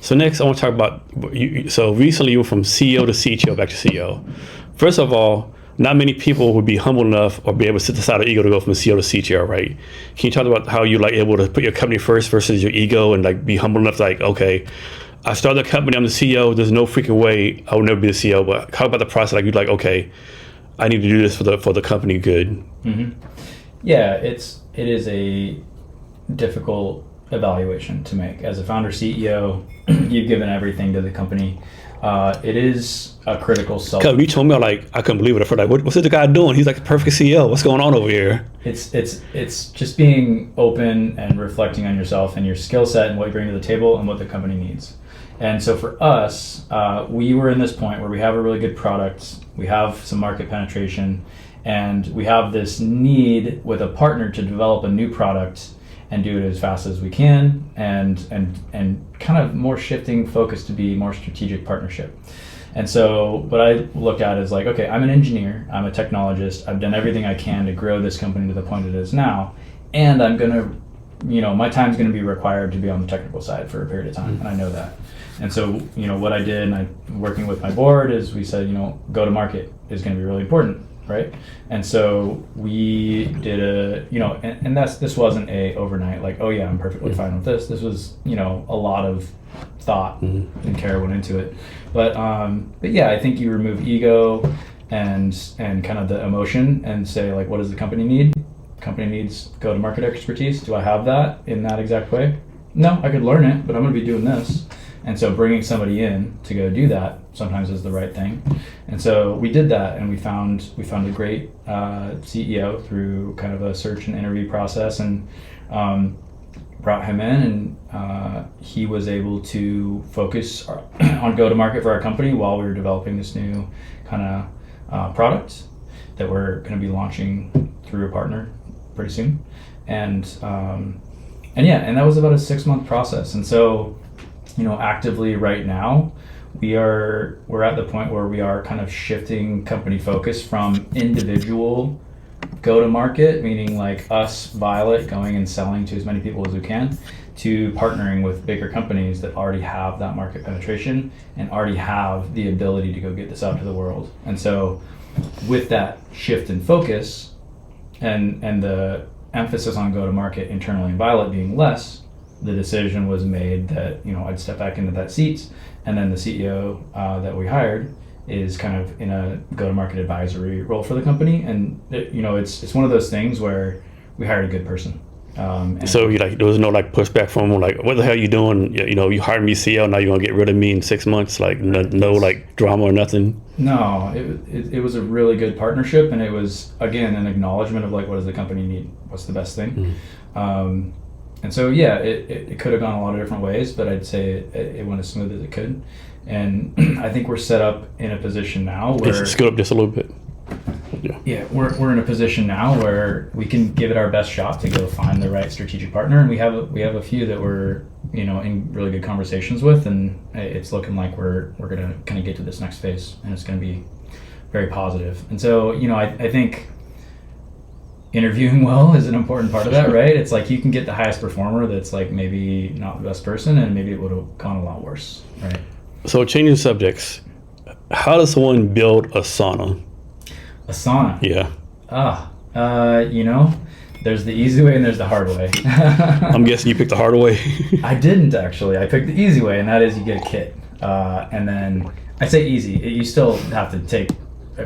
So next, I want to talk about you. So recently, you were from CEO to CTO back to CEO. First of all, not many people would be humble enough or be able to sit aside their ego to go from CEO to CTO, right? Can you talk about how you like able to put your company first versus your ego and like be humble enough to like, okay, I started a company, I'm the CEO. There's no freaking way I will never be the CEO. But how about the process? Like you're like, okay, I need to do this for the company good. Mm-hmm. Yeah, it is a difficult evaluation to make. As a founder CEO, you've given everything to the company. It is a critical self. Because you told me, like, I couldn't believe it. I felt like, what's the guy doing? He's like the perfect CEO. What's going on over here? It's just being open and reflecting on yourself and your skill set and what you bring to the table and what the company needs. And so for us, we were in this point where we have a really good product, we have some market penetration, and we have this need with a partner to develop a new product and do it as fast as we can, and kind of more shifting focus to be more strategic partnership. And so what I looked at is like, okay, I'm an engineer, I'm a technologist, I've done everything I can to grow this company to the point it is now, and I'm gonna, my time's gonna be required to be on the technical side for a period of time, and I know that. And so, what I did, and I'm working with my board, is we said, go to market is gonna be really important, right? And so we did and this wasn't a overnight, like, oh yeah, I'm perfectly fine with this. This was, a lot of thought and care went into it. But yeah, I think you remove ego and kind of the emotion and say, like, what does the company need? Company needs go-to-market expertise. Do I have that in that exact way? No, I could learn it, but I'm going to be doing this. And so bringing somebody in to go do that sometimes is the right thing. And so we did that, and we found a great CEO through kind of a search and interview process, and brought him in, and he was able to focus on go-to-market for our company while we were developing this new kind of product that we're going to be launching through a partner pretty soon. And that was about a 6-month process. And so, actively right now, we're at the point where we are kind of shifting company focus from individual go-to-market, meaning like us, Violet, going and selling to as many people as we can, to partnering with bigger companies that already have that market penetration and already have the ability to go get this out to the world. And so with that shift in focus and the emphasis on go-to-market internally in Violet being less, the decision was made that I'd step back into that seat, and then the CEO that we hired is kind of in a go-to-market advisory role for the company. And it's one of those things where we hired a good person. So there was no like pushback from him, like, what the hell are you doing? You hired me CEO, now you're gonna get rid of me in 6 months? Like no like drama or nothing? No, it was a really good partnership, and it was, again, an acknowledgement of like, what does the company need? What's the best thing? And so, yeah, it could have gone a lot of different ways, but I'd say it went as smooth as it could. And I think we're set up in a position now where... Scoot up just a little bit. Yeah, we're in a position now where we can give it our best shot to go find the right strategic partner. And we have a few that we're, in really good conversations with, and it's looking like we're going to kind of get to this next phase, and it's going to be very positive. And so, I think interviewing well is an important part of that, right? It's like you can get the highest performer that's like maybe not the best person, and maybe it would have gone a lot worse, right? So changing subjects, how does someone build a sauna? A sauna? Yeah. There's the easy way and there's the hard way. I'm guessing you picked the hard way. I didn't, actually. I picked the easy way, and that is you get a kit. And then I say easy. You still have to take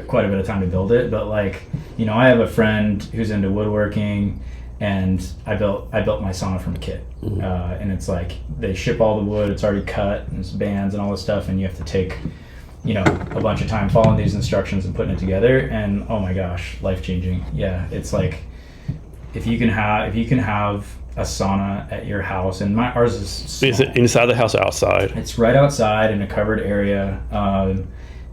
quite a bit of time to build it, but like, I have a friend who's into woodworking, and I built my sauna from a kit. And it's like they ship all the wood, it's already cut, and it's bands and all this stuff, and you have to take a bunch of time following these instructions and putting it together, and oh my gosh, life-changing. Yeah, it's like if you can have a sauna at your house, and ours is small. Is it inside the house or outside? It's right outside in a covered area,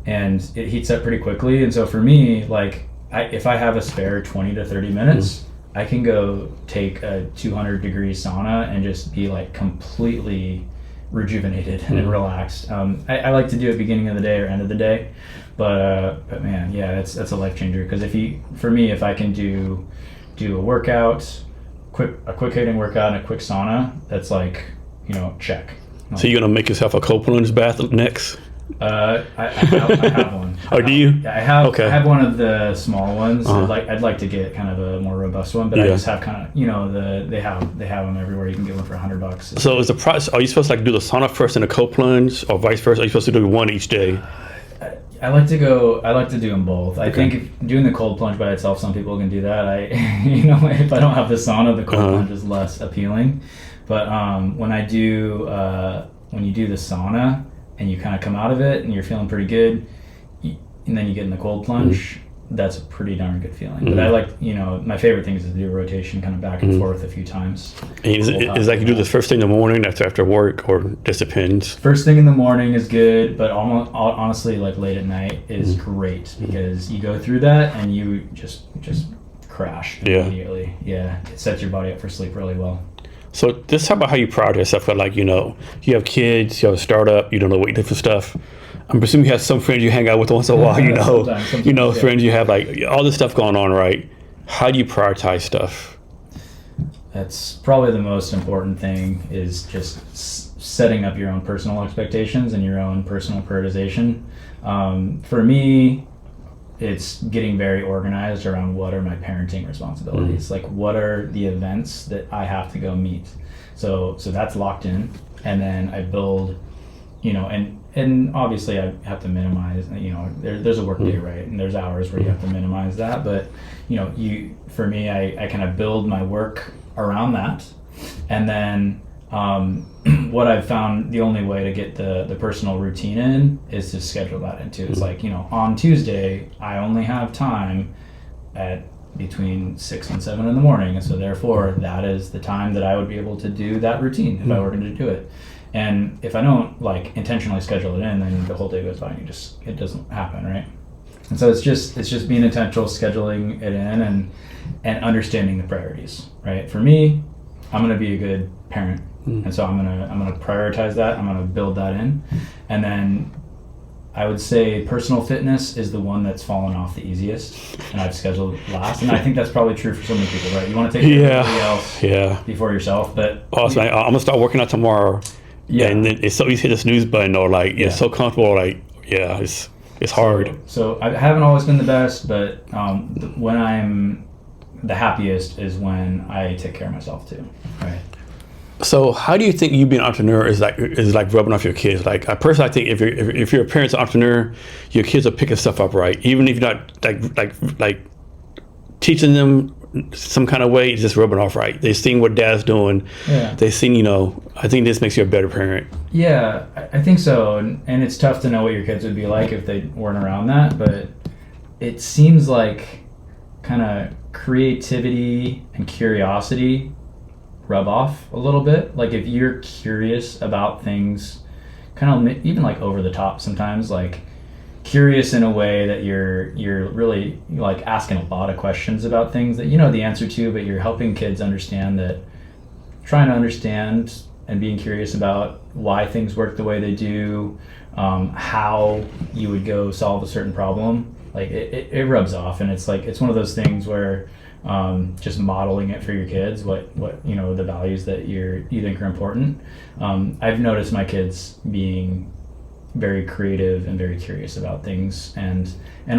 and it heats up pretty quickly. And so for me, like, if I have a spare 20 to 30 minutes, I can go take a 200-degree sauna and just be like completely rejuvenated and relaxed. I like to do it beginning of the day or end of the day, but man, yeah, that's a life changer. Because if I can do a workout, a quick hitting workout and a quick sauna, that's like, check. So you're gonna make yourself a cold plunge bath next? I have one. Oh, do you? Yeah, I have. Okay. I have one of the small ones. Uh-huh. I'd like to get kind of a more robust one, but I just have kind of, you know, they have them everywhere. You can get one for $100. So is the process? Are you supposed to like do the sauna first and the cold plunge, or vice versa? Are you supposed to do one each day? I like to do them both. I think if doing the cold plunge by itself, some people can do that. You know, if I don't have the sauna, the cold plunge is less appealing. But when you do the sauna and you kind of come out of it and you're feeling pretty good, and then you get in the cold plunge, that's a pretty darn good feeling. But I like, you know, my favorite thing is to do a rotation kind of back and forth a few times. And is like you do this first thing in the morning after work, or just depends? First thing in the morning is good, but honestly, like late at night is great because you go through that and you just crash immediately. Yeah, it sets your body up for sleep really well. So just talk about how you prioritize yourself. Like, you know, you have kids, you have a startup, you don't know what you do for stuff. I'm presuming you have some friends you hang out with once in a while, you know. Sometimes, friends you have, like all this stuff going on, right? How do you prioritize stuff? That's probably the most important thing, is just setting up your own personal expectations and your own personal prioritization. For me, it's getting very organized around what are my parenting responsibilities. Like, what are the events that I have to go meet? So that's locked in, and then I build, you know, and obviously I have to minimize, you know, there's a work day, right? And there's hours where you have to minimize that. But, you know, for me, I kind of build my work around that. And then what I've found, the only way to get the personal routine in is to schedule that into. It's like, you know, on Tuesday, I only have time at between 6 and 7 in the morning. And so therefore, that is the time that I would be able to do that routine if I were going to do it. And if I don't like intentionally schedule it in, then the whole day goes by and it doesn't happen, right? And so it's just being intentional, scheduling it in, and understanding the priorities, right? For me, I'm going to be a good parent, and so I'm gonna prioritize that. I'm gonna build that in, and then I would say personal fitness is the one that's fallen off the easiest, and I've scheduled last. And I think that's probably true for so many people, right? You want to take care of everybody else before yourself, but awesome. I'm gonna start working out tomorrow. Yeah, and then it's so easy to hit the snooze button, or like it's so comfortable, like it's hard. So I haven't always been the best, but when I'm the happiest is when I take care of myself too, right? So how do you think you being an entrepreneur is like rubbing off your kids? Like, I personally think if you're a parent's entrepreneur, your kids are picking stuff up right, even if you're not like teaching them some kind of way, it's just rubbing off right. They've seen what dad's doing. Yeah. They've seen, you know, I think this makes you a better parent. Yeah, I think so. And it's tough to know what your kids would be like if they weren't around that, but it seems like kind of creativity and curiosity rub off a little bit. Like, if you're curious about things, kind of even like over the top sometimes, like curious in a way that you're really like asking a lot of questions about things that you know the answer to, but you're helping kids understand that, trying to understand and being curious about why things work the way they do, how you would go solve a certain problem, like it rubs off. And it's like, it's one of those things where just modeling it for your kids, what you know, the values that you think are important. I've noticed my kids being very creative and very curious about things, and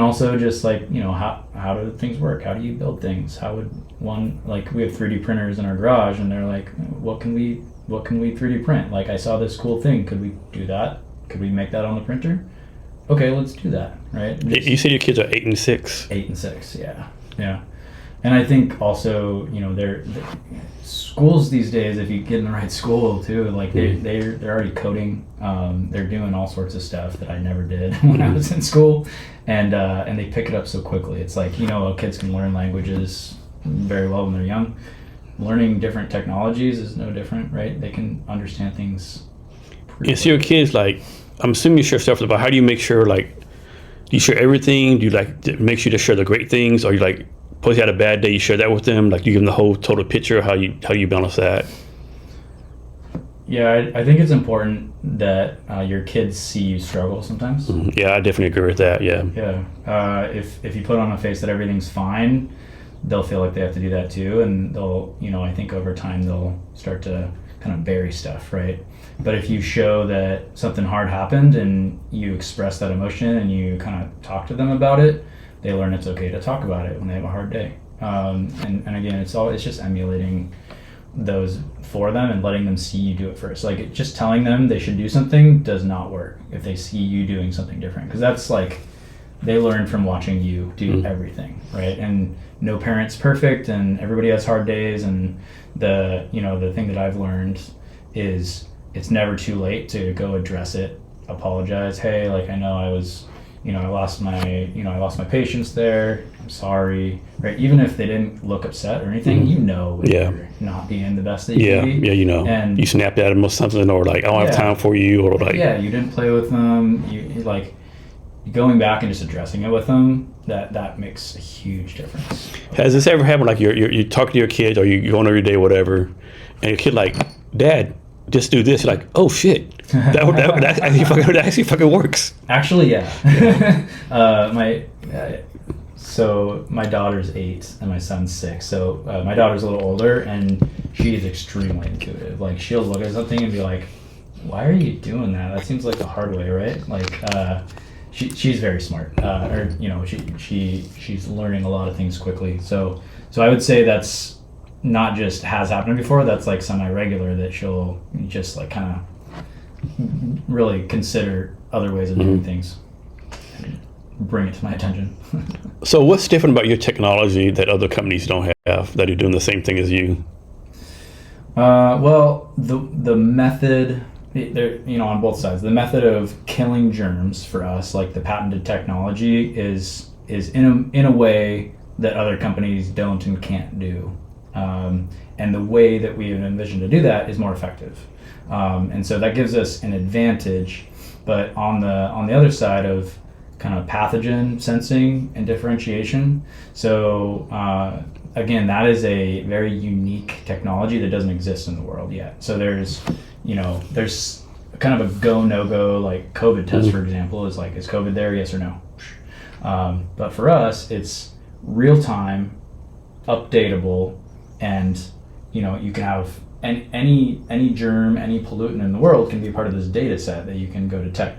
also just like, you know, how do things work? How do you build things? How would one, like, we have 3D printers in our garage, and they're like, what can we 3D print? Like, I saw this cool thing. Could we do that? Could we make that on the printer? Okay, let's do that, right? You said your kids are 8 and 6. 8 and 6, yeah. And I think also, you know, they're schools these days, if you get in the right school too, like they're already coding. They're doing all sorts of stuff that I never did when I was in school, and they pick it up so quickly. It's like, you know, kids can learn languages very well when they're young. Learning different technologies is no different, right? They can understand things. And so your kids, like, I'm assuming you share stuff about, how do you make sure, like, do you share everything? Do you like make sure to share the great things, or you like, suppose you had a bad day, you share that with them, like you give them the whole total picture, how you balance that? Yeah, I think it's important that your kids see you struggle sometimes. Mm-hmm. Yeah, I definitely agree with that. Yeah. If you put on a face that everything's fine, they'll feel like they have to do that too, and they'll, you know, I think over time they'll start to kind kind of bury stuff, right? But if you show that something hard happened and you express that emotion and you kind of talk to them about it, they learn it's okay to talk about it when they have a hard day. And again, it's just emulating those for them and letting them see you do it first. Like, just telling them they should do something does not work if they see you doing something different, because that's like, they learn from watching you do everything, right? And no parent's perfect, and everybody has hard days. And the thing that I've learned is it's never too late to go address it, apologize. Hey, like, I know I was, I lost my patience there. I'm sorry, right? Even if they didn't look upset or anything, when you're not being the best that you can be. And you snapped at them or something, or like, I don't have time for you, or like, you didn't play with them. You like, going back and just addressing it with them, that makes a huge difference. Has this ever happened? Like, you talking to your kid, or you going on your day, whatever, and your kid like, Dad, just do this. You're like, oh shit, that actually fucking works. Actually, yeah. So my daughter's 8 and my son's 6. So my daughter's a little older, and she's extremely intuitive. Like, she'll look at something and be like, why are you doing that? That seems like the hard way, right? Like, she's very smart, she's learning a lot of things quickly. So I would say that's not just has happened before. That's like semi-regular, that she'll just like kind of really consider other ways of doing things and bring it to my attention. So what's different about your technology that other companies don't have, that are doing the same thing as you? Well, the method, on both sides, the method of killing germs for us, like the patented technology, is in a way that other companies don't and can't do. And the way that we envision to do that is more effective. And so that gives us an advantage. But on the other side of kind of pathogen sensing and differentiation, so again, that is a very unique technology that doesn't exist in the world yet. So there's kind of a go, no go, like COVID test, for example, is like, is COVID there? Yes or no? But for us, it's real time, updatable, and you can have any germ, any pollutant in the world can be part of this data set that you can go detect.